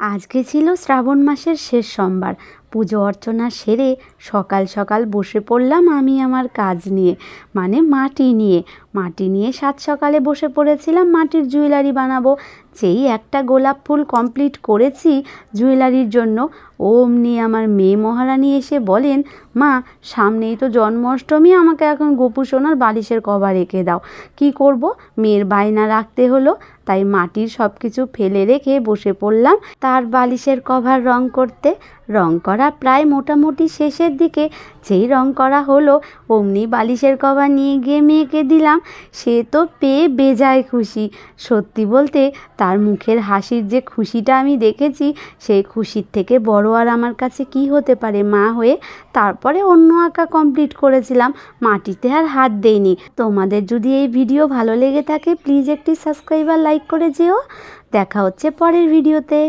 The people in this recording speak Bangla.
আজকে ছিল শ্রাবণ মাসের শেষ সোমবার। পুজো অর্চনা সেরে সকাল সকাল বসে পড়লাম আমি আমার কাজ নিয়ে, মানে মাটি নিয়ে সাত সকালে বসে পড়েছিলাম মাটির জুয়েলারি বানাবো। যেই একটা গোলাপ ফুল কমপ্লিট করেছি জুয়েলারির জন্য, অমনি আমার মেয়ে মহারানী এসে বলেন, মা সামনেই তো জন্মাষ্টমী, আমাকে এখন গোপু সোনার বালিশের কভার এঁকে দাও। কি করব, মেয়ের বায়না রাখতে হলো, তাই মাটির সব কিছু ফেলে রেখে বসে পড়লাম তার বালিশের কভার রং করতে। রং করা প্রায় মোটামুটি শেষের দিকে। যেই রং করা হলো অমনি বালিশের কভার নিয়ে গিয়ে মেয়েকে দিলাম। সে তো পেয়ে বেজায় খুশি। সত্যি বলতে তার মুখের হাসির যে খুশিটা আমি দেখেছি, সেই খুশির থেকে বড় আর আমার কাছে কি হতে পারে মা হয়ে। তারপরে অন্য আঁকা কমপ্লিট করেছিলাম, মাটিতে আর হাত দেইনি। তোমাদের যদি এই ভিডিও ভালো লেগে থাকে প্লিজ একটি সাবস্ক্রাইব আর লাইক করে যেও। দেখা হচ্ছে পরের ভিডিওতে।